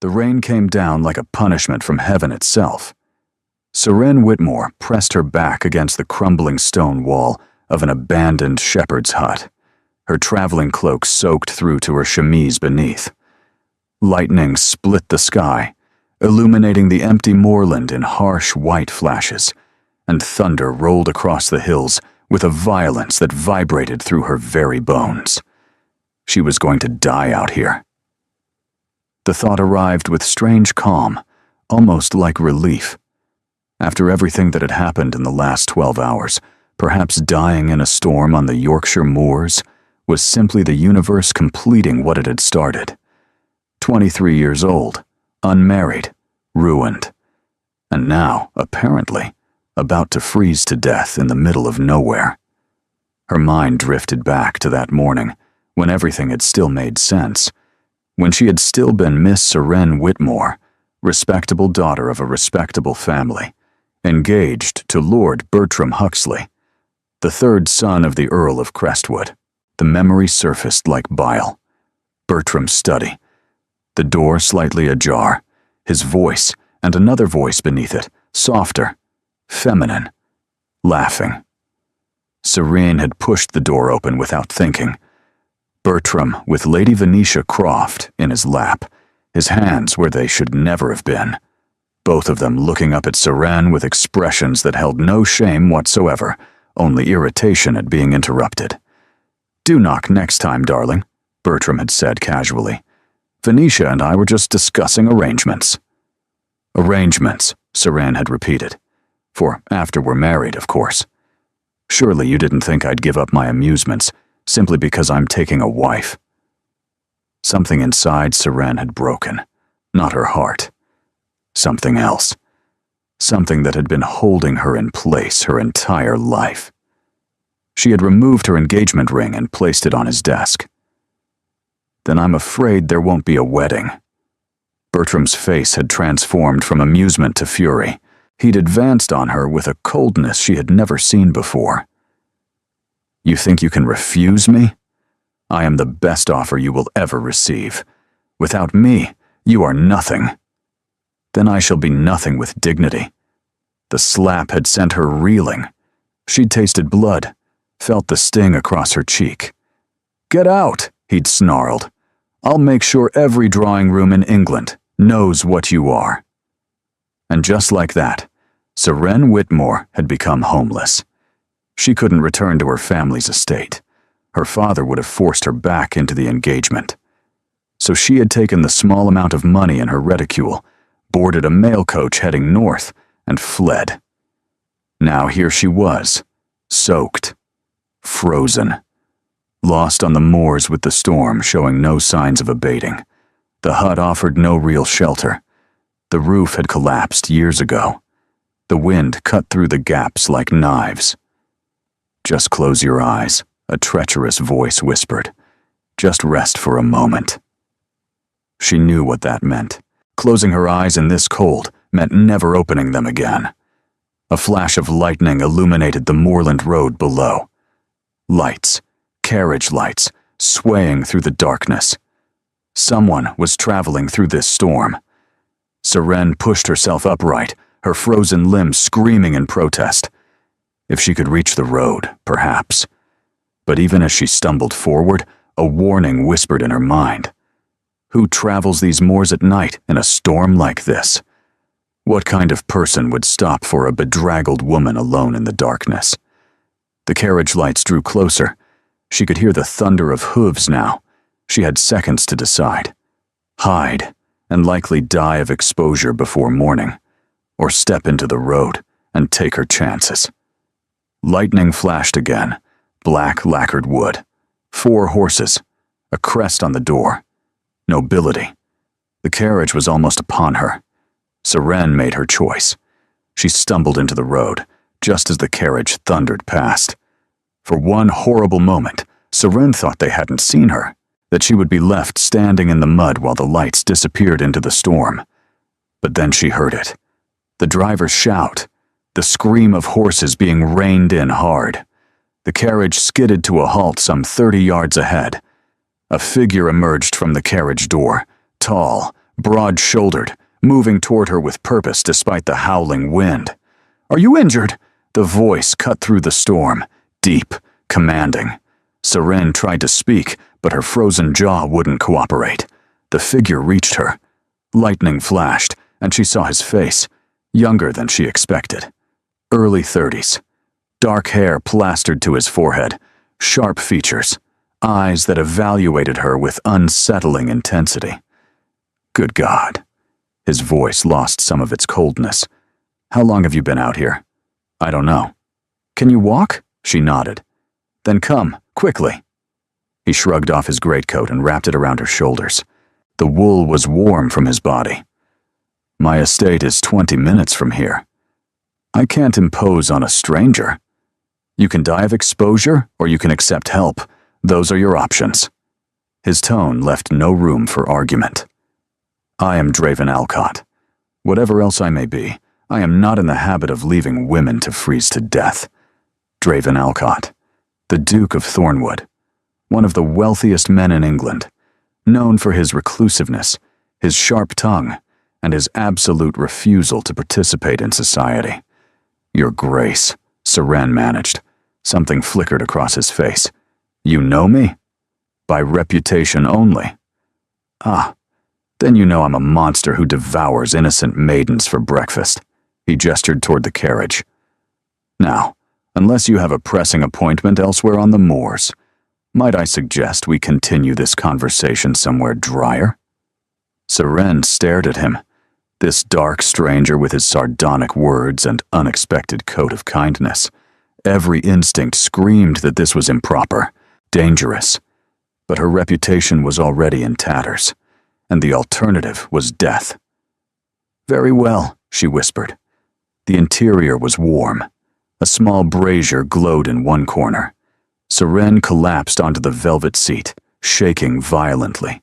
The rain came down like a punishment from heaven itself. Seren Whitmore pressed her back against the crumbling stone wall of an abandoned shepherd's hut, her traveling cloak soaked through to her chemise beneath. Lightning split the sky, illuminating the empty moorland in harsh white flashes, and thunder rolled across the hills with a violence that vibrated through her very bones. She was going to die out here. The thought arrived with strange calm, almost like relief. After everything that had happened in the last 12 hours, perhaps dying in a storm on the Yorkshire moors was simply the universe completing what it had started. 23 years old, unmarried, ruined, and now, apparently, about to freeze to death in the middle of nowhere. Her mind drifted back to that morning, when everything had still made sense, when she had still been Miss Seren Whitmore, respectable daughter of a respectable family, engaged to Lord Bertram Huxley, the third son of the Earl of Crestwood. The memory surfaced like bile. Bertram's study, the door slightly ajar, his voice and another voice beneath it, softer, feminine, laughing. Serene had pushed the door open without thinking. Bertram with Lady Venetia Croft in his lap, his hands where they should never have been, both of them looking up at Seren with expressions that held no shame whatsoever, only irritation at being interrupted. "Do knock next time, darling," Bertram had said casually. "Venetia and I were just discussing arrangements." "Arrangements," Seren had repeated. "For after we're married, of course. Surely you didn't think I'd give up my amusements simply because I'm taking a wife." Something inside Seren had broken, not her heart. Something else. Something that had been holding her in place her entire life. She had removed her engagement ring and placed it on his desk. "Then I'm afraid there won't be a wedding." Bertram's face had transformed from amusement to fury. He'd advanced on her with a coldness she had never seen before. "You think you can refuse me? I am the best offer you will ever receive. Without me, you are nothing. Then I shall be nothing with dignity." The slap had sent her reeling. She'd tasted blood, felt the sting across her cheek. "Get out," he'd snarled. "I'll make sure every drawing room in England knows what you are." And just like that, Seren Whitmore had become homeless. She couldn't return to her family's estate. Her father would have forced her back into the engagement. So she had taken the small amount of money in her reticule, boarded a mail coach heading north, and fled. Now here she was, soaked, frozen, lost on the moors with the storm showing no signs of abating. The hut offered no real shelter. The roof had collapsed years ago. The wind cut through the gaps like knives. "Just close your eyes," a treacherous voice whispered. "Just rest for a moment." She knew what that meant. Closing her eyes in this cold meant never opening them again. A flash of lightning illuminated the moorland road below. Lights, carriage lights, swaying through the darkness. Someone was traveling through this storm. Seren pushed herself upright, her frozen limbs screaming in protest. If she could reach the road, perhaps. But even as she stumbled forward, a warning whispered in her mind. Who travels these moors at night in a storm like this? What kind of person would stop for a bedraggled woman alone in the darkness? The carriage lights drew closer. She could hear the thunder of hooves now. She had seconds to decide. Hide, and likely die of exposure before morning, or step into the road and take her chances. Lightning flashed again, black lacquered wood, 4 horses, a crest on the door. Nobility. The carriage was almost upon her. Seren made her choice. She stumbled into the road, just as the carriage thundered past. For one horrible moment, Seren thought they hadn't seen her, that she would be left standing in the mud while the lights disappeared into the storm. But then she heard it. The driver's shout, the scream of horses being reined in hard. The carriage skidded to a halt some 30 yards ahead. A figure emerged from the carriage door, tall, broad-shouldered, moving toward her with purpose despite the howling wind. "Are you injured?" The voice cut through the storm, deep, commanding. Seren tried to speak, but her frozen jaw wouldn't cooperate. The figure reached her. Lightning flashed, and she saw his face, younger than she expected. Early 30s. Dark hair plastered to his forehead, sharp features, eyes that evaluated her with unsettling intensity. Good God. His voice lost some of its coldness. "How long have you been out here?" "I don't know." "Can you walk?" She nodded. "Then come, quickly." He shrugged off his greatcoat and wrapped it around her shoulders. The wool was warm from his body. "My estate is 20 minutes from here. I can't impose on a stranger. You can die of exposure, or you can accept help. Those are your options." His tone left no room for argument. "I am Draven Alcott. Whatever else I may be, I am not in the habit of leaving women to freeze to death. Draven Alcott, the Duke of Thornwood, one of the wealthiest men in England, known for his reclusiveness, his sharp tongue, and his absolute refusal to participate in society. Your Grace," Seren managed. Something flickered across his face. "You know me? By reputation only. Ah, then you know I'm a monster who devours innocent maidens for breakfast." He gestured toward the carriage. "Now, unless you have a pressing appointment elsewhere on the moors, might I suggest we continue this conversation somewhere drier?" Seren stared at him, this dark stranger with his sardonic words and unexpected coat of kindness. Every instinct screamed that this was improper, dangerous, but her reputation was already in tatters, and the alternative was death. "Very well," she whispered. The interior was warm. A small brazier glowed in one corner. Seren collapsed onto the velvet seat, shaking violently.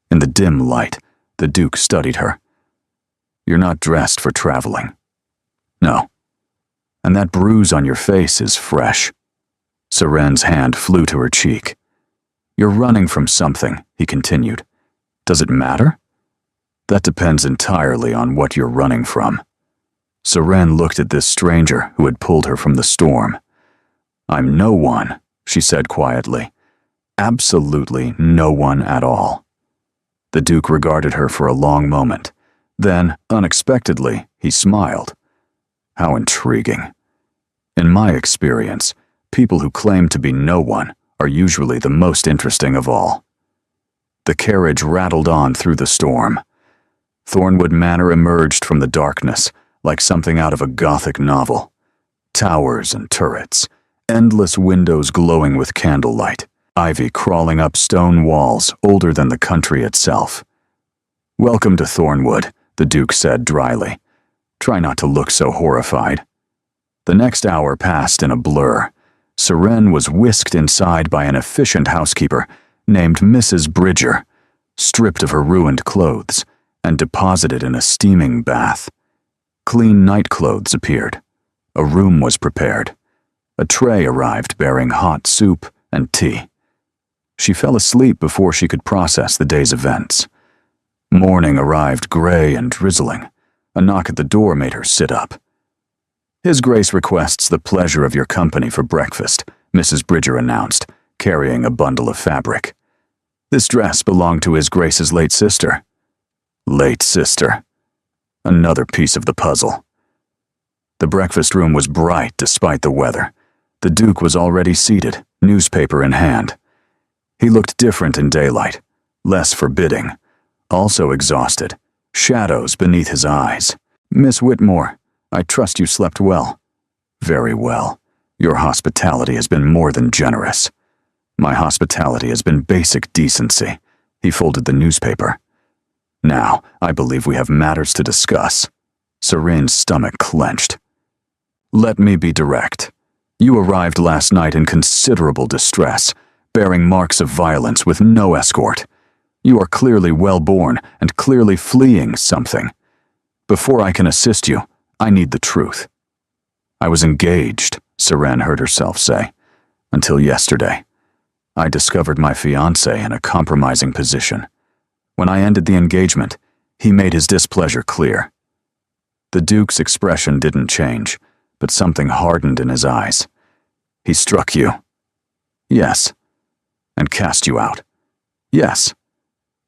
In the dim light, the Duke studied her. "You're not dressed for traveling." "No. And that bruise on your face is fresh." Seren's hand flew to her cheek. "You're running from something," he continued. "Does it matter?" "That depends entirely on what you're running from." Seren looked at this stranger who had pulled her from the storm. "I'm no one," she said quietly. "Absolutely no one at all." The Duke regarded her for a long moment. Then, unexpectedly, he smiled. "How intriguing. In my experience, people who claim to be no one are usually the most interesting of all." The carriage rattled on through the storm. Thornwood Manor emerged from the darkness, like something out of a Gothic novel. Towers and turrets, endless windows glowing with candlelight, ivy crawling up stone walls older than the country itself. "Welcome to Thornwood," the Duke said dryly. "Try not to look so horrified." The next hour passed in a blur. Seren was whisked inside by an efficient housekeeper named Mrs. Bridger, stripped of her ruined clothes, and deposited in a steaming bath. Clean nightclothes appeared. A room was prepared. A tray arrived bearing hot soup and tea. She fell asleep before she could process the day's events. Morning arrived gray and drizzling. A knock at the door made her sit up. "His Grace requests the pleasure of your company for breakfast," Mrs. Bridger announced, carrying a bundle of fabric. "This dress belonged to His Grace's late sister." Late sister. Another piece of the puzzle. The breakfast room was bright despite the weather. The Duke was already seated, newspaper in hand. He looked different in daylight, less forbidding, also exhausted, shadows beneath his eyes. "Miss Whitmore, I trust you slept well." "Very well. Your hospitality has been more than generous." "My hospitality has been basic decency." He folded the newspaper. "Now, I believe we have matters to discuss." Seren's stomach clenched. "Let me be direct. You arrived last night in considerable distress, bearing marks of violence with no escort. You are clearly well-born and clearly fleeing something. Before I can assist you, I need the truth." "I was engaged," Seren heard herself say, "until yesterday. I discovered my fiancé in a compromising position. When I ended the engagement, He made his displeasure clear. The Duke's expression didn't change, but something hardened in his eyes. He struck you. Yes. And cast you out. Yes.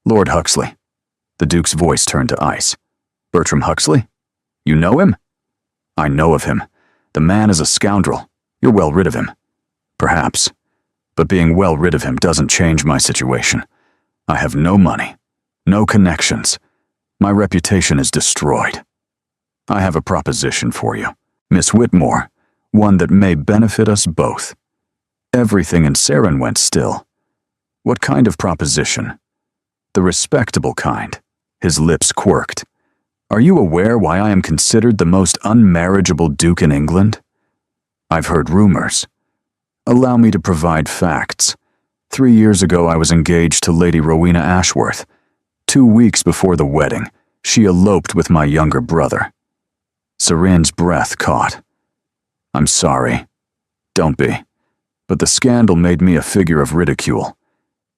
Lord Huxley. The Duke's voice turned to ice. Bertram Huxley? You know him? I know of him. The man is a scoundrel. You're well rid of him. Perhaps. But being well rid of him doesn't change my situation. I have no money. No connections. My reputation is destroyed. I have a proposition for you, Miss Whitmore, one that may benefit us both. Everything in Saren went still. What kind of proposition? The respectable kind. His lips quirked. Are you aware why I am considered the most unmarriageable duke in England? I've heard rumors. Allow me to provide facts. 3 years ago I was engaged to Lady Rowena Ashworth. 2 weeks before the wedding, she eloped with my younger brother. Serene's breath caught. I'm sorry. Don't be. But the scandal made me a figure of ridicule.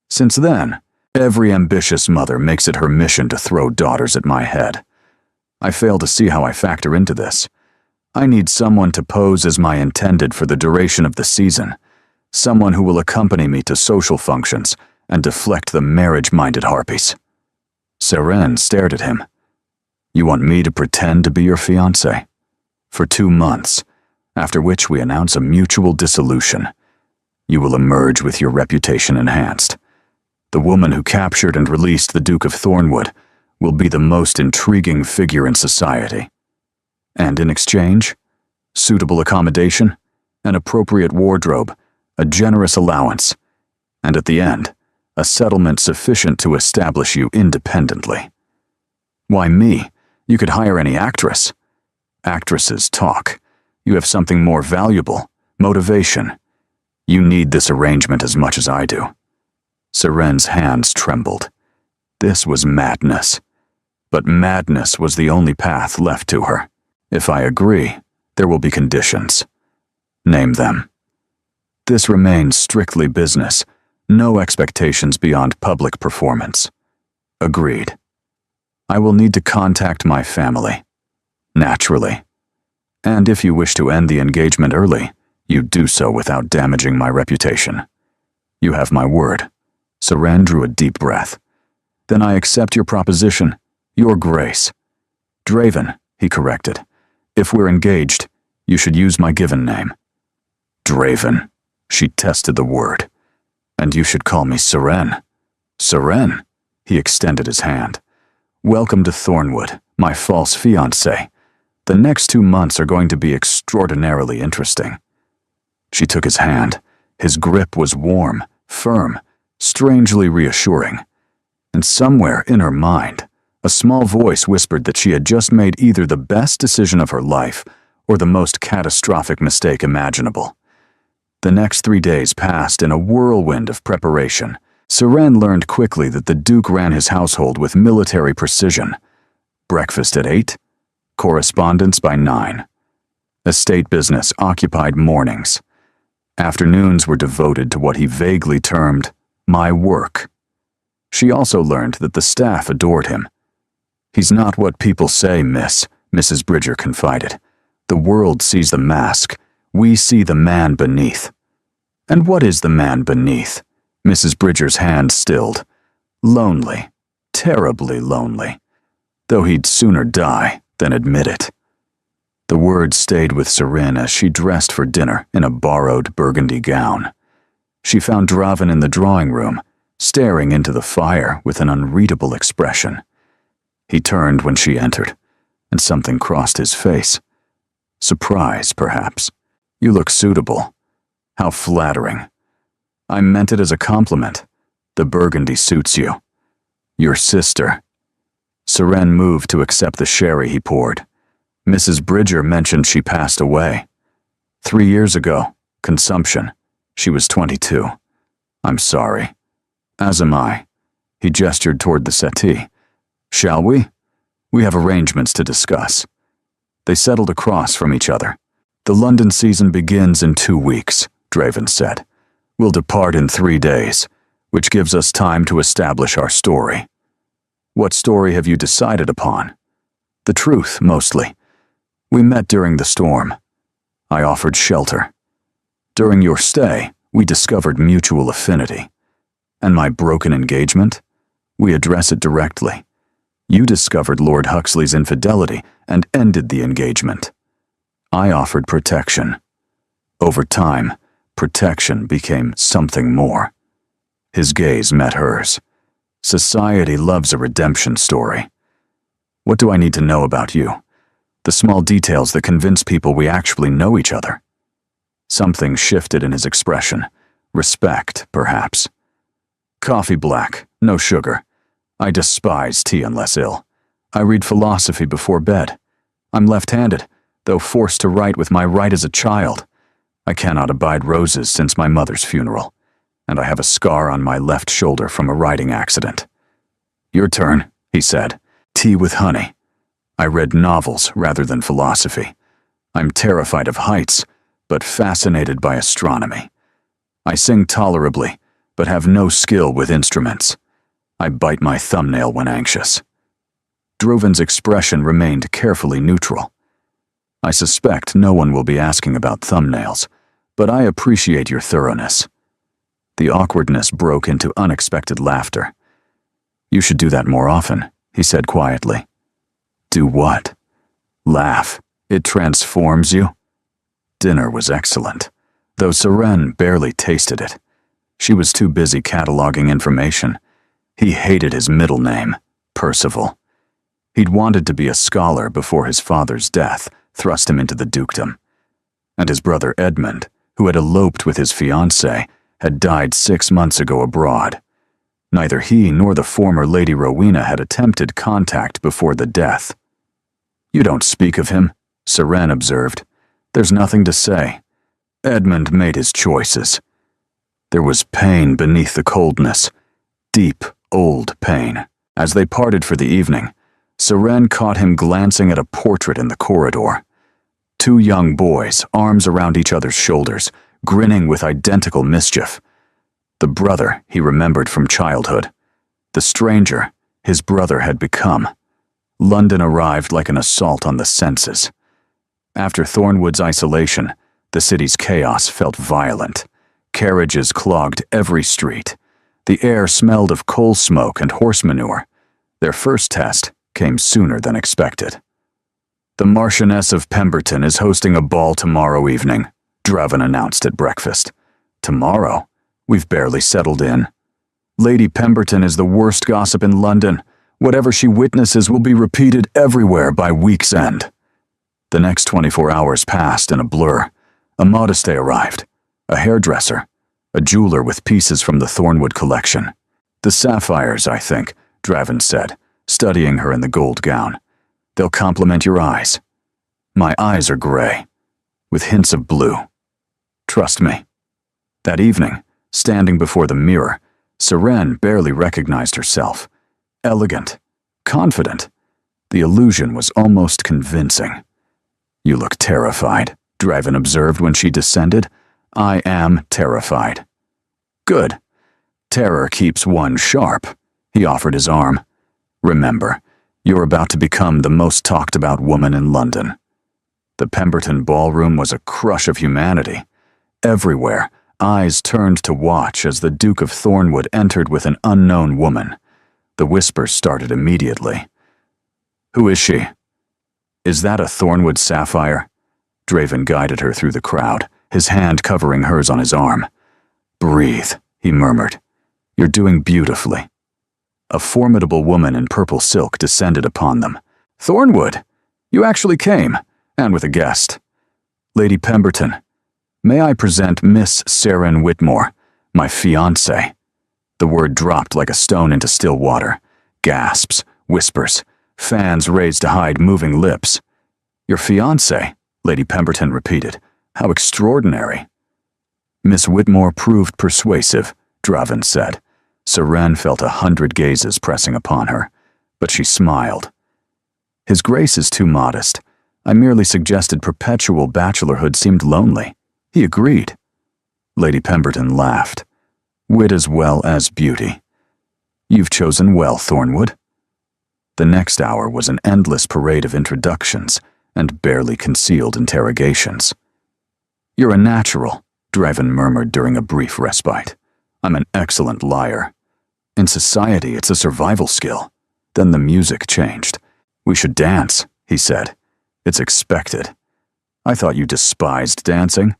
Since then, every ambitious mother makes it her mission to throw daughters at my head. I fail to see how I factor into this. I need someone to pose as my intended for the duration of the season, someone who will accompany me to social functions and deflect the marriage-minded harpies. Serene stared at him. You want me to pretend to be your fiancé? For 2 months, after which we announce a mutual dissolution. You will emerge with your reputation enhanced. The woman who captured and released the Duke of Thornwood will be the most intriguing figure in society. And in exchange, suitable accommodation, an appropriate wardrobe, a generous allowance, and at the end, a settlement sufficient to establish you independently. Why me? You could hire any actress. Actresses talk. You have something more valuable, motivation. You need this arrangement as much as I do. Serene's hands trembled. This was madness. But madness was the only path left to her. If I agree, there will be conditions. Name them. This remains strictly business. No expectations beyond public performance. Agreed. I will need to contact my family. Naturally. And if you wish to end the engagement early, you do so without damaging my reputation. You have my word. Serene drew a deep breath. Then I accept your proposition, your grace. Draven, he corrected. If we're engaged, you should use my given name. Draven. She tested the word. And you should call me Serene. Serene? He extended his hand. Welcome to Thornwood, my false fiancé. The next 2 months are going to be extraordinarily interesting. She took his hand. His grip was warm, firm, strangely reassuring. And somewhere in her mind, a small voice whispered that she had just made either the best decision of her life or the most catastrophic mistake imaginable. The next 3 days passed in a whirlwind of preparation. Serene learned quickly that the Duke ran his household with military precision. Breakfast at 8, correspondence by 9. Estate business occupied mornings. Afternoons were devoted to what he vaguely termed my work. She also learned that the staff adored him. He's not what people say, Mrs. Bridger confided. The world sees the mask. We see the man beneath. And what is the man beneath? Mrs. Bridger's hand stilled. Lonely. Terribly lonely. Though he'd sooner die than admit it. The words stayed with Serene as she dressed for dinner in a borrowed burgundy gown. She found Draven in the drawing room, staring into the fire with an unreadable expression. He turned when she entered, and something crossed his face. Surprise, perhaps. You look suitable. How flattering. I meant it as a compliment. The burgundy suits you. Your sister. Serene moved to accept the sherry he poured. Mrs. Bridger mentioned she passed away. 3 years ago, consumption. She was 22. I'm sorry. As am I. He gestured toward the settee. Shall we? We have arrangements to discuss. They settled across from each other. The London season begins in 2 weeks, Draven said. We'll depart in 3 days, which gives us time to establish our story. What story have you decided upon? The truth, mostly. We met during the storm. I offered shelter. During your stay, we discovered mutual affinity. And my broken engagement? We address it directly. You discovered Lord Huxley's infidelity and ended the engagement. I offered protection. Over time, protection became something more. His gaze met hers. Society loves a redemption story. What do I need to know about you? The small details that convince people we actually know each other. Something shifted in his expression. Respect, perhaps. Coffee black, no sugar. I despise tea unless ill. I read philosophy before bed. I'm left-handed, though forced to write with my right as a child. I cannot abide roses since my mother's funeral, and I have a scar on my left shoulder from a riding accident. Your turn, he said. Tea with honey. I read novels rather than philosophy. I'm terrified of heights, but fascinated by astronomy. I sing tolerably, but have no skill with instruments. I bite my thumbnail when anxious. Droven's expression remained carefully neutral. I suspect no one will be asking about thumbnails, but I appreciate your thoroughness. The awkwardness broke into unexpected laughter. You should do that more often, he said quietly. Do what? Laugh. It transforms you? Dinner was excellent, though Seren barely tasted it. She was too busy cataloging information. He hated his middle name, Percival. He'd wanted to be a scholar before his father's death thrust him into the dukedom. And his brother Edmund, who had eloped with his fiancée, had died 6 months ago abroad. Neither he nor the former Lady Rowena had attempted contact before the death. You don't speak of him, Seren observed. There's nothing to say. Edmund made his choices. There was pain beneath the coldness, deep, old pain. As they parted for the evening, Seren caught him glancing at a portrait in the corridor. 2 young boys, arms around each other's shoulders, grinning with identical mischief. The brother he remembered from childhood. The stranger his brother had become. London arrived like an assault on the senses. After Thornwood's isolation, the city's chaos felt violent. Carriages clogged every street. The air smelled of coal smoke and horse manure. Their first test came sooner than expected. The Marchioness of Pemberton is hosting a ball tomorrow evening, Draven announced at breakfast. Tomorrow? We've barely settled in. Lady Pemberton is the worst gossip in London. Whatever she witnesses will be repeated everywhere by week's end. The next 24 hours passed in a blur. A modiste arrived, a hairdresser, a jeweler with pieces from the Thornwood collection. The sapphires, I think, Draven said, studying her in the gold gown. They'll complement your eyes. My eyes are gray, with hints of blue. Trust me. That evening, standing before the mirror, Seren barely recognized herself. Elegant, confident. The illusion was almost convincing. You look terrified, Draven observed when she descended. I am terrified. Good. Terror keeps one sharp. He offered his arm. Remember, you're about to become the most talked about woman in London. The Pemberton ballroom was a crush of humanity. Everywhere, eyes turned to watch as the Duke of Thornwood entered with an unknown woman. The whispers started immediately. Who is she? Is that a Thornwood sapphire? Draven guided her through the crowd, his hand covering hers on his arm. Breathe, he murmured. You're doing beautifully. A formidable woman in purple silk descended upon them. Thornwood, you actually came, and with a guest. Lady Pemberton, may I present Miss Seren Whitmore, my fiancée? The word dropped like a stone into still water. Gasps, whispers, fans raised to hide moving lips. Your fiancée, Lady Pemberton repeated. How extraordinary. Miss Whitmore proved persuasive, Draven said. Seren felt 100 gazes pressing upon her, but she smiled. His grace is too modest. I merely suggested perpetual bachelorhood seemed lonely. He agreed. Lady Pemberton laughed. Wit as well as beauty. You've chosen well, Thornwood. The next hour was an endless parade of introductions and barely concealed interrogations. "You're a natural," Draven murmured during a brief respite. "I'm an excellent liar. In society, it's a survival skill." Then the music changed. "We should dance," he said. "It's expected." "I thought you despised dancing."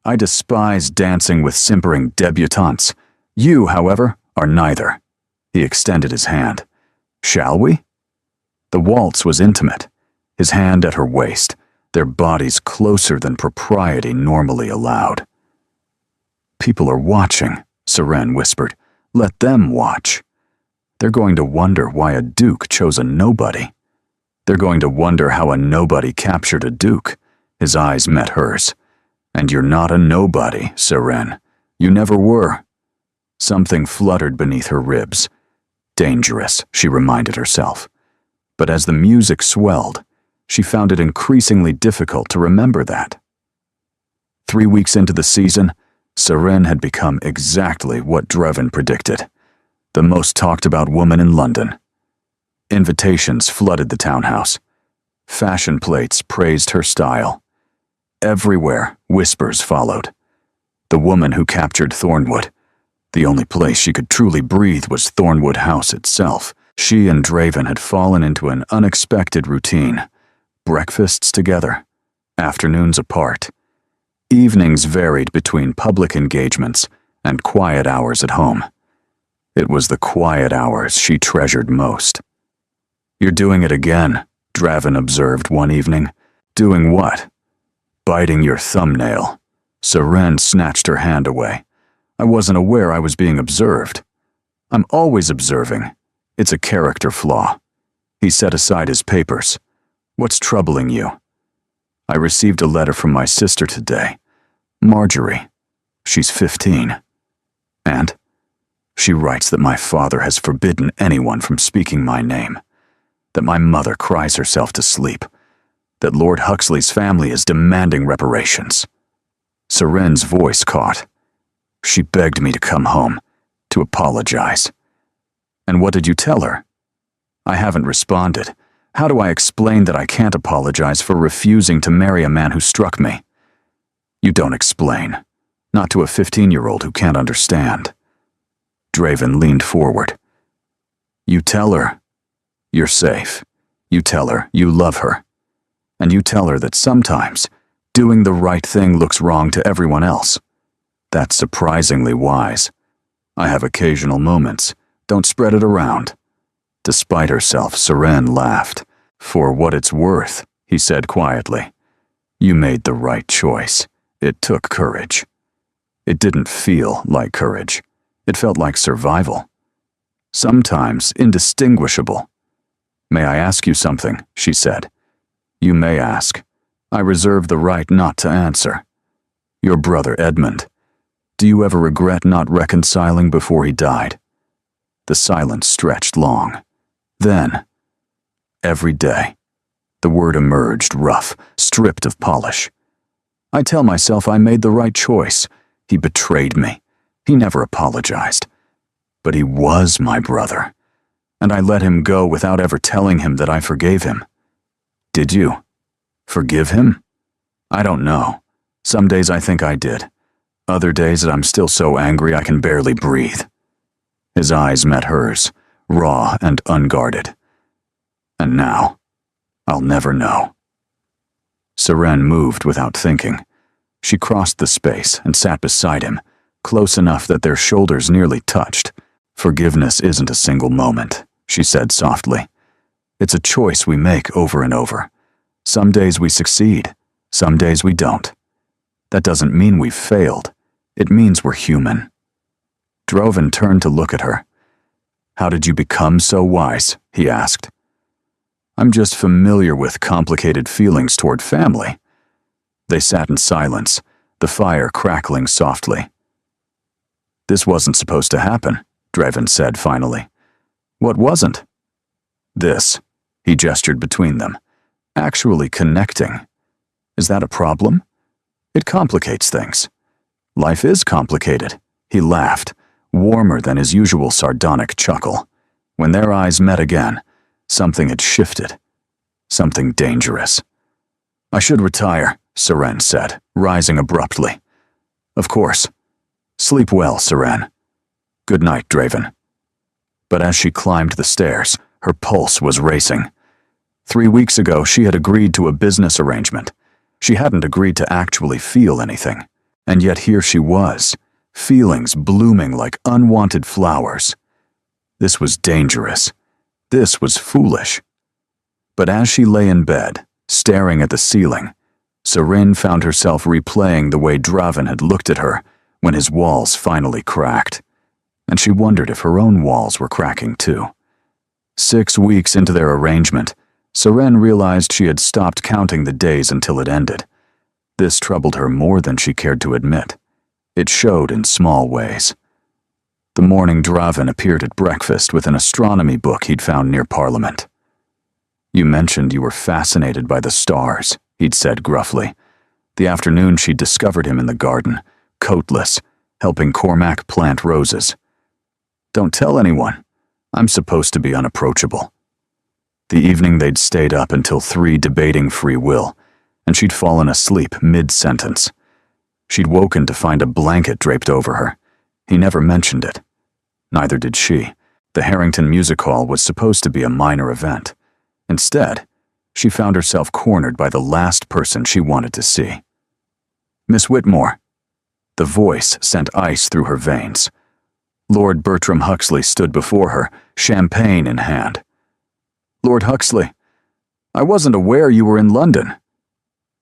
"I despise dancing with simpering debutantes. You, however, are neither." He extended his hand. "Shall we?" The waltz was intimate, his hand at her waist, their bodies closer than propriety normally allowed. "People are watching," Seren whispered. "Let them watch. They're going to wonder why a duke chose a nobody. They're going to wonder how a nobody captured a duke." His eyes met hers. "And you're not a nobody, Seren. You never were." Something fluttered beneath her ribs. Dangerous, she reminded herself. But as the music swelled, she found it increasingly difficult to remember that. 3 weeks into the season, Seren had become exactly what Draven predicted. The most talked about woman in London. Invitations flooded the townhouse. Fashion plates praised her style. Everywhere, whispers followed. The woman who captured Thornwood. The only place she could truly breathe was Thornwood House itself. She and Draven had fallen into an unexpected routine. Breakfasts together, afternoons apart. Evenings varied between public engagements and quiet hours at home. It was the quiet hours she treasured most. "You're doing it again," Draven observed one evening. "Doing what?" "Biting your thumbnail." Seren snatched her hand away. "I wasn't aware I was being observed." "I'm always observing. It's a character flaw." He set aside his papers. "What's troubling you?" "I received a letter from my sister today. Marjorie. She's 15. And she writes that my father has forbidden anyone from speaking my name. That my mother cries herself to sleep. That Lord Huxley's family is demanding reparations." Seren's voice caught. "She begged me to come home, to apologize." "And what did you tell her?" "I haven't responded. How do I explain that I can't apologize for refusing to marry a man who struck me?" "You don't explain. Not to a 15-year-old who can't understand." Draven leaned forward. "You tell her you're safe. You tell her you love her. And you tell her that sometimes doing the right thing looks wrong to everyone else. That's surprisingly wise. I have occasional moments. Don't spread it around." Despite herself, Seren laughed. "For what it's worth," he said quietly. "You made the right choice. It took courage." It didn't feel like courage. It felt like survival. Sometimes indistinguishable. "May I ask you something?" she said. "You may ask. I reserve the right not to answer. Your brother Edmund. Do you ever regret not reconciling before he died?" The silence stretched long. Then, "Every day." The word emerged rough, stripped of polish. "I tell myself I made the right choice. He betrayed me. He never apologized. But he was my brother. And I let him go without ever telling him that I forgave him." "Did you? Forgive him?" "I don't know. Some days I think I did. Other days that I'm still so angry I can barely breathe." His eyes met hers, raw and unguarded. "And now, I'll never know." Seren moved without thinking. She crossed the space and sat beside him, close enough that their shoulders nearly touched. "Forgiveness isn't a single moment," she said softly. "It's a choice we make over and over. Some days we succeed, some days we don't. That doesn't mean we've failed. It means we're human." Draven turned to look at her. "How did you become so wise?" he asked. "I'm just familiar with complicated feelings toward family." They sat in silence, the fire crackling softly. "This wasn't supposed to happen," Draven said finally. "What wasn't?" "This," he gestured between them. "Actually connecting. Is that a problem? It complicates things." "Life is complicated," he laughed, warmer than his usual sardonic chuckle. When their eyes met again, Something had shifted. Something dangerous. I should retire, Seren said, rising abruptly. Of course. Sleep well, Seren. Good night, Draven. But as she climbed the stairs, her pulse was racing. 3 weeks ago, she had agreed to a business arrangement. She hadn't agreed to actually feel anything. And yet here she was, feelings blooming like unwanted flowers. This was dangerous. This was foolish. But as she lay in bed, staring at the ceiling, Seren found herself replaying the way Draven had looked at her when his walls finally cracked. And she wondered if her own walls were cracking too. 6 weeks into their arrangement, Seren realized she had stopped counting the days until it ended. This troubled her more than she cared to admit. It showed in small ways. The morning Draven appeared at breakfast with an astronomy book he'd found near Parliament. You mentioned you were fascinated by the stars, he'd said gruffly. The afternoon she'd discovered him in the garden, coatless, helping Cormac plant roses. Don't tell anyone. I'm supposed to be unapproachable. The evening they'd stayed up until 3 debating free will, and she'd fallen asleep mid-sentence. She'd woken to find a blanket draped over her. He never mentioned it. Neither did she. The Harrington Music Hall was supposed to be a minor event. Instead, she found herself cornered by the last person she wanted to see. Miss Whitmore. The voice sent ice through her veins. Lord Bertram Huxley stood before her, champagne in hand. Lord Huxley, I wasn't aware you were in London.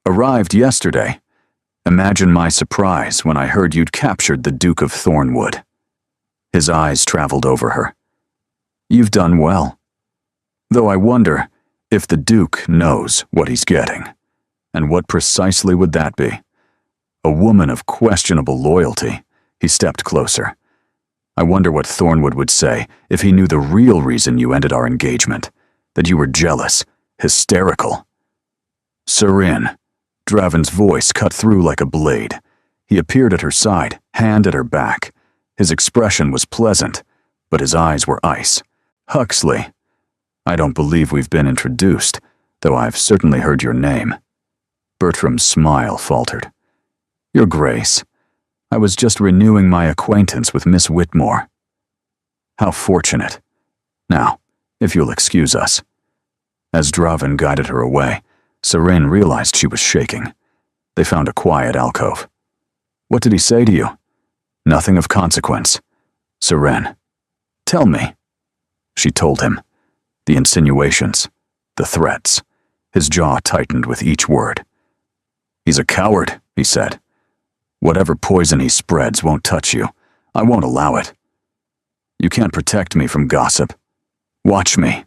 Arrived yesterday. Imagine my surprise when I heard you'd captured the Duke of Thornwood. His eyes traveled over her. You've done well. Though I wonder if the Duke knows what he's getting. And what precisely would that be? A woman of questionable loyalty. He stepped closer. I wonder what Thornwood would say if he knew the real reason you ended our engagement. That you were jealous, hysterical. Seren. Draven's voice cut through like a blade. He appeared at her side, hand at her back. His expression was pleasant, but his eyes were ice. Huxley. I don't believe we've been introduced, though I've certainly heard your name. Bertram's smile faltered. Your Grace. I was just renewing my acquaintance with Miss Whitmore. How fortunate. Now, if you'll excuse us. As Draven guided her away, Seren realized she was shaking. They found a quiet alcove. What did he say to you? Nothing of consequence. Seren. Tell me. She told him. The insinuations. The threats. His jaw tightened with each word. He's a coward, he said. Whatever poison he spreads won't touch you. I won't allow it. You can't protect me from gossip. Watch me.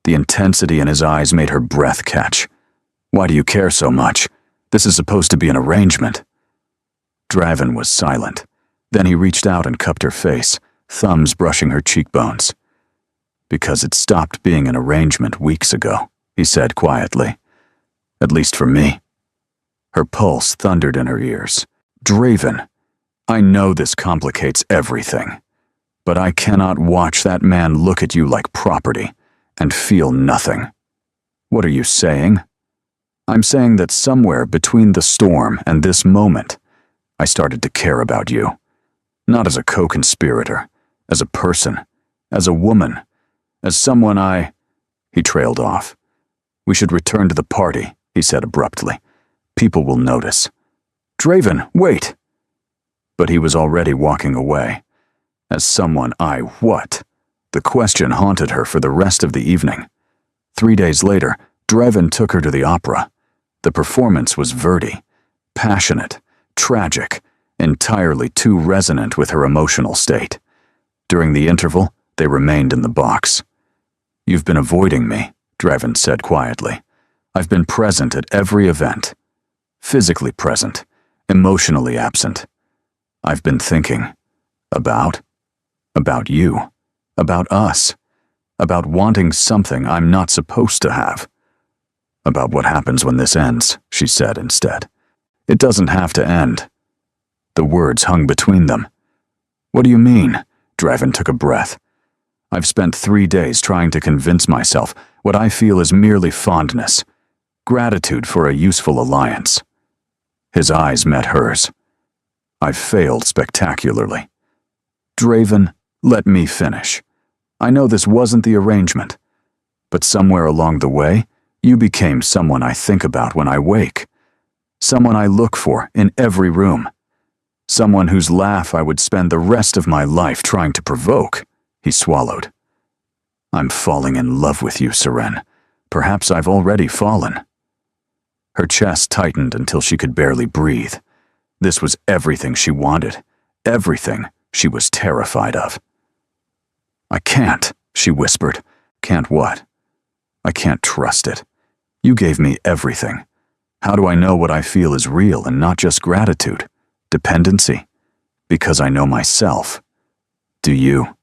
The intensity in his eyes made her breath catch. Why do you care so much? This is supposed to be an arrangement. Draven was silent. Then he reached out and cupped her face, thumbs brushing her cheekbones. Because it stopped being an arrangement weeks ago, he said quietly. At least for me. Her pulse thundered in her ears. Draven, I know this complicates everything, but I cannot watch that man look at you like property and feel nothing. What are you saying? I'm saying that somewhere between the storm and this moment, I started to care about you. Not as a co-conspirator, as a person, as a woman, as someone I... He trailed off. We should return to the party, he said abruptly. People will notice. Draven, wait! But he was already walking away. As someone I what? The question haunted her for the rest of the evening. 3 days later, Draven took her to the opera. The performance was Verdi, passionate, tragic, entirely too resonant with her emotional state. During the interval, they remained in the box. You've been avoiding me, Draven said quietly. I've been present at every event. Physically present, emotionally absent. I've been thinking about you, about us, about wanting something I'm not supposed to have. About what happens when this ends, she said instead. It doesn't have to end. The words hung between them. What do you mean? Draven took a breath. I've spent 3 days trying to convince myself what I feel is merely fondness, gratitude for a useful alliance. His eyes met hers. I've failed spectacularly. Draven, let me finish. I know this wasn't the arrangement, but somewhere along the way, you became someone I think about when I wake, someone I look for in every room, someone whose laugh I would spend the rest of my life trying to provoke. He swallowed. I'm falling in love with you, Seren. Perhaps I've already fallen. Her chest tightened until she could barely breathe. This was everything she wanted, everything she was terrified of. I can't, she whispered. Can't what? I can't trust it. You gave me everything. How do I know what I feel is real and not just gratitude, dependency? Because I know myself. Do you?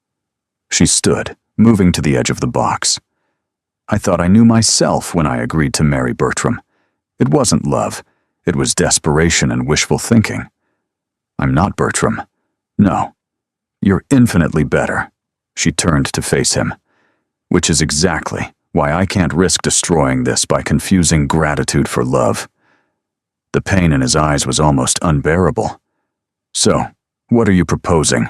She stood, moving to the edge of the box. I thought I knew myself when I agreed to marry Bertram. It wasn't love. It was desperation and wishful thinking. I'm not Bertram. No. You're infinitely better. She turned to face him. Which is exactly why I can't risk destroying this by confusing gratitude for love. The pain in his eyes was almost unbearable. So, what are you proposing?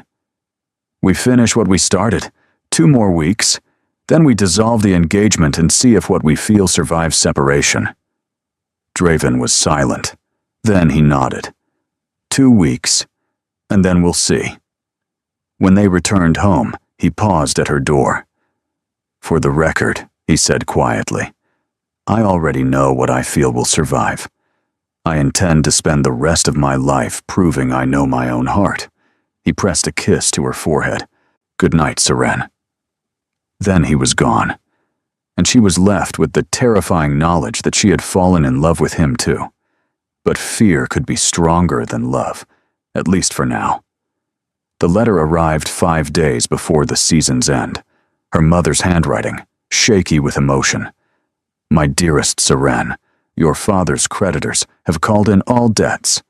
We finish what we started. 2 more weeks. Then we dissolve the engagement and see if what we feel survives separation. Draven was silent. Then he nodded. 2 weeks, and then we'll see. When they returned home, he paused at her door. For the record, he said quietly, I already know what I feel will survive. I intend to spend the rest of my life proving I know my own heart. He pressed a kiss to her forehead. Good night, Seren. Then he was gone, and she was left with the terrifying knowledge that she had fallen in love with him too. But fear could be stronger than love, at least for now. The letter arrived 5 days before the season's end, her mother's handwriting, shaky with emotion. My dearest Seren, your father's creditors have called in all debts.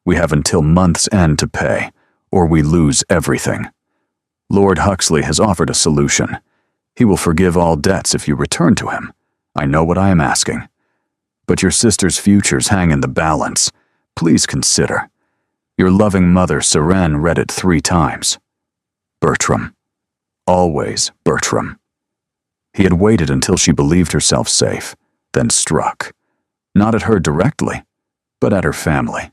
We have until month's end to pay, or we lose everything. Lord Huxley has offered a solution. He will forgive all debts if you return to him. I know what I am asking. But your sister's futures hang in the balance. Please consider. Your loving mother, Seren, read it 3 times. Bertram. Always Bertram. He had waited until she believed herself safe, then struck. Not at her directly, but at her family.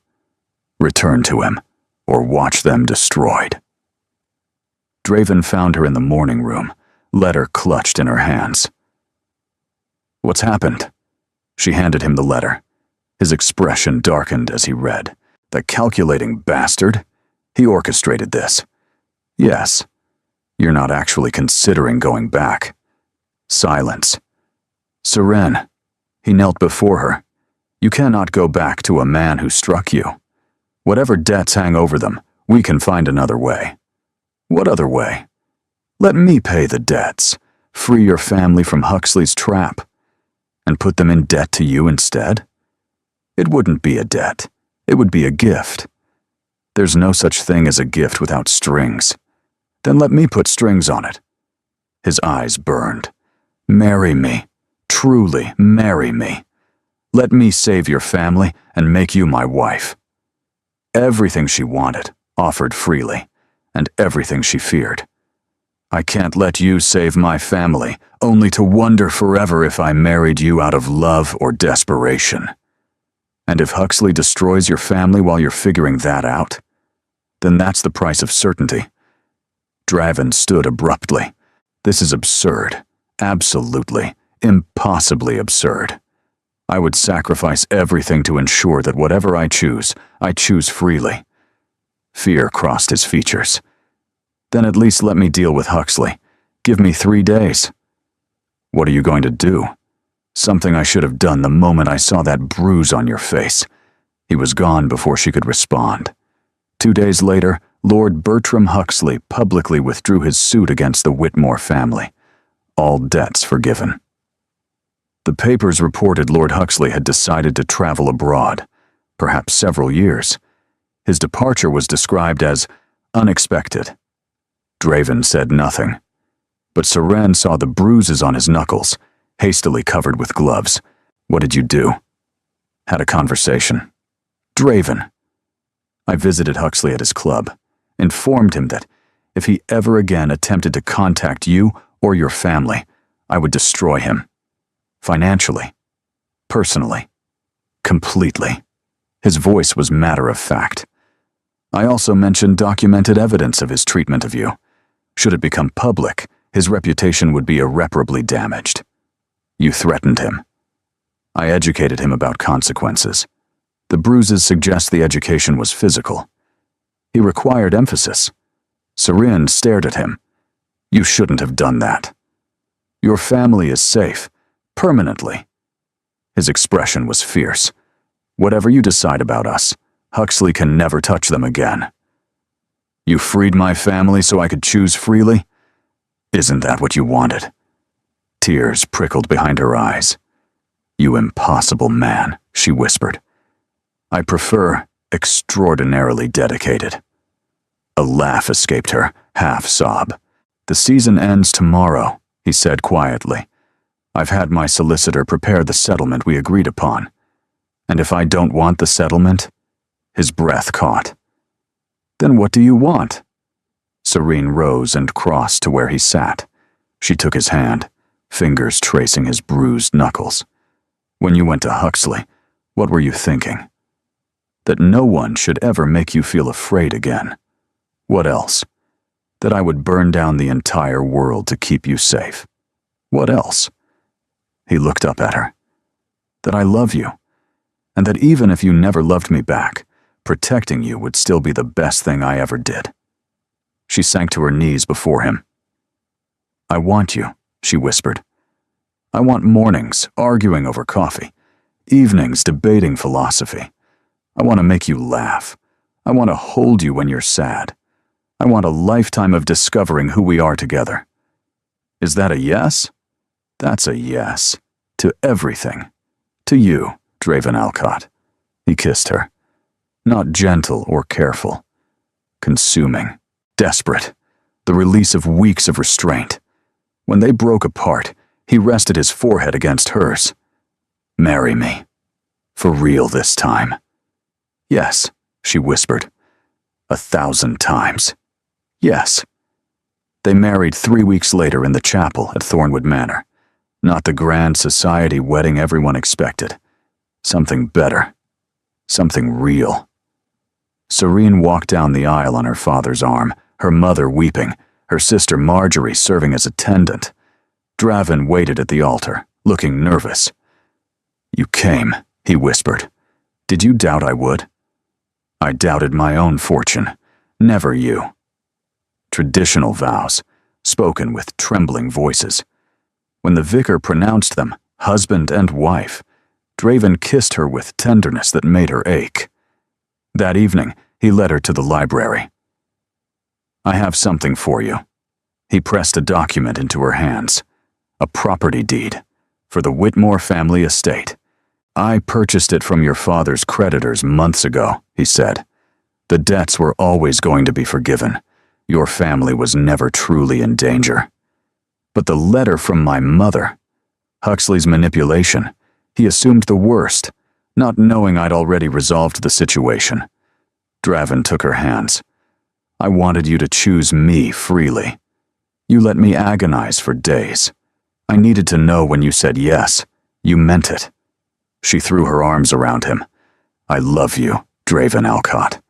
Return to him, or watch them destroyed. Draven found her in the morning room, letter clutched in her hands. What's happened? She handed him the letter. His expression darkened as he read. The calculating bastard. He orchestrated this. Yes. You're not actually considering going back. Silence. Seren. He knelt before her. You cannot go back to a man who struck you. Whatever debts hang over them, we can find another way. What other way? Let me pay the debts, free your family from Huxley's trap, and put them in debt to you instead? It wouldn't be a debt. It would be a gift. There's no such thing as a gift without strings. Then let me put strings on it. His eyes burned. Marry me. Truly marry me. Let me save your family and make you my wife. Everything she wanted, offered freely, and everything she feared. I can't let you save my family, only to wonder forever if I married you out of love or desperation. And if Huxley destroys your family while you're figuring that out, then that's the price of certainty. Draven stood abruptly. This is absurd. Absolutely, impossibly absurd. I would sacrifice everything to ensure that whatever I choose freely. Fear crossed his features. Then at least let me deal with Huxley. Give me 3 days. What are you going to do? Something I should have done the moment I saw that bruise on your face. He was gone before she could respond. 2 days later, Lord Bertram Huxley publicly withdrew his suit against the Whitmore family. All debts forgiven. The papers reported Lord Huxley had decided to travel abroad, perhaps several years. His departure was described as unexpected. Draven said nothing. but Seren saw the bruises on his knuckles, hastily covered with gloves. What did you do? Had a conversation. Draven. I visited Huxley at his club, informed him that if he ever again attempted to contact you or your family, I would destroy him. Financially. Personally. Completely. His voice was matter-of-fact. I also mentioned documented evidence of his treatment of you. Should it become public, his reputation would be irreparably damaged. You threatened him. I educated him about consequences. The bruises suggest the education was physical. He required emphasis. Seren stared at him. You shouldn't have done that. Your family is safe, permanently. His expression was fierce. Whatever you decide about us, Huxley can never touch them again. You freed my family so I could choose freely? Isn't that what you wanted? Tears prickled behind her eyes. You impossible man, she whispered. I prefer extraordinarily dedicated. A laugh escaped her, half-sob. The season ends tomorrow, he said quietly. I've had my solicitor prepare the settlement we agreed upon. And if I don't want the settlement? His breath caught. Then what do you want? Seren rose and crossed to where he sat. She took his hand, fingers tracing his bruised knuckles. When you went to Huxley, what were you thinking? That no one should ever make you feel afraid again. What else? That I would burn down the entire world to keep you safe. What else? He looked up at her. That I love you, and that even if you never loved me back, protecting you would still be the best thing I ever did. She sank to her knees before him. I want you, she whispered. I want mornings arguing over coffee, evenings debating philosophy. I want to make you laugh. I want to hold you when you're sad. I want a lifetime of discovering who we are together. Is that a yes? That's a yes. To everything. To you, Draven Alcott. He kissed her. Not gentle or careful. Consuming. Desperate. The release of weeks of restraint. When they broke apart, he rested his forehead against hers. Marry me. For real this time. Yes, she whispered. 1,000 times. Yes. They married 3 weeks later in the chapel at Thornwood Manor. Not the grand society wedding everyone expected. Something better. Something real. Seren walked down the aisle on her father's arm, her mother weeping, her sister Marjorie serving as attendant. Draven waited at the altar, looking nervous. You came, he whispered. Did you doubt I would? I doubted my own fortune, never you. Traditional vows, spoken with trembling voices. When the vicar pronounced them, husband and wife, Draven kissed her with tenderness that made her ache. That evening, he led her to the library. I have something for you. He pressed a document into her hands. A property deed for the Whitmore family estate. I purchased it from your father's creditors months ago, he said. The debts were always going to be forgiven. Your family was never truly in danger. But the letter from my mother, Huxley's manipulation, he assumed the worst, not knowing I'd already resolved the situation. Draven took her hands. I wanted you to choose me freely. You let me agonize for days. I needed to know when you said yes, you meant it. She threw her arms around him. I love you, Draven Alcott,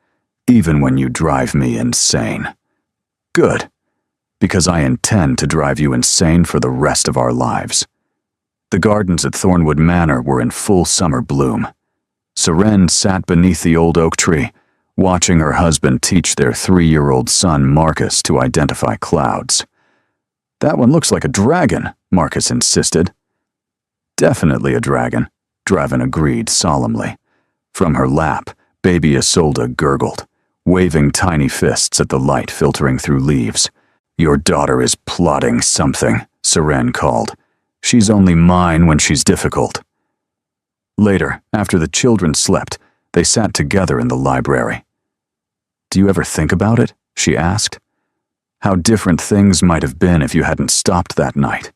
even when you drive me insane. Good, because I intend to drive you insane for the rest of our lives. The gardens at Thornwood Manor were in full summer bloom. Seren sat beneath the old oak tree, watching her husband teach their 3-year-old son Marcus to identify clouds. That one looks like a dragon, Marcus insisted. Definitely a dragon, Draven agreed solemnly. From her lap, baby Isolde gurgled, waving tiny fists at the light filtering through leaves. Your daughter is plotting something, Seren called. She's only mine when she's difficult. Later, after the children slept, they sat together in the library. Do you ever think about it? She asked. How different things might have been if you hadn't stopped that night.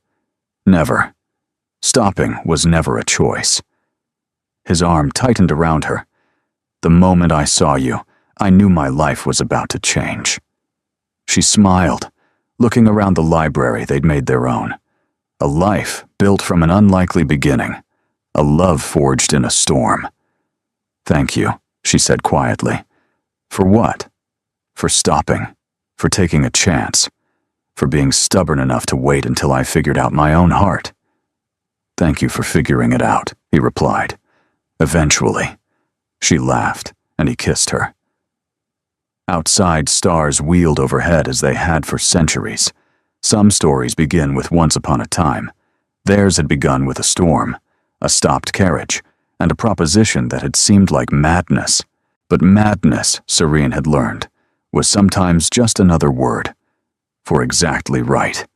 Never. Stopping was never a choice. His arm tightened around her. The moment I saw you, I knew my life was about to change. She smiled, looking around the library they'd made their own. A life built from an unlikely beginning. A love forged in a storm. Thank you, she said quietly. For what? For stopping. For taking a chance. For being stubborn enough to wait until I figured out my own heart. Thank you for figuring it out, he replied. Eventually. She laughed, and he kissed her. Outside, stars wheeled overhead as they had for centuries. Some stories begin with once upon a time. Theirs had begun with a storm, a stopped carriage, and a proposition that had seemed like madness. But madness, Serene had learned, was sometimes just another word for exactly right.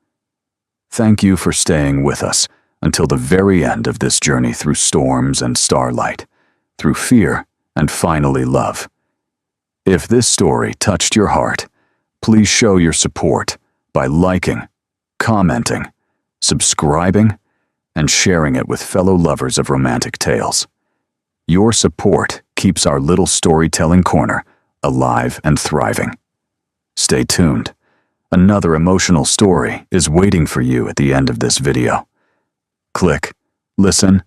Thank you for staying with us until the very end of this journey through storms and starlight, through fear and finally love. If this story touched your heart, please show your support by liking, commenting, subscribing, and sharing it with fellow lovers of romantic tales. Your support keeps our little storytelling corner alive and thriving. Stay tuned. Another emotional story is waiting for you at the end of this video. Click, listen,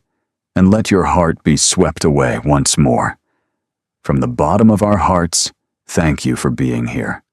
and let your heart be swept away once more. From the bottom of our hearts, thank you for being here.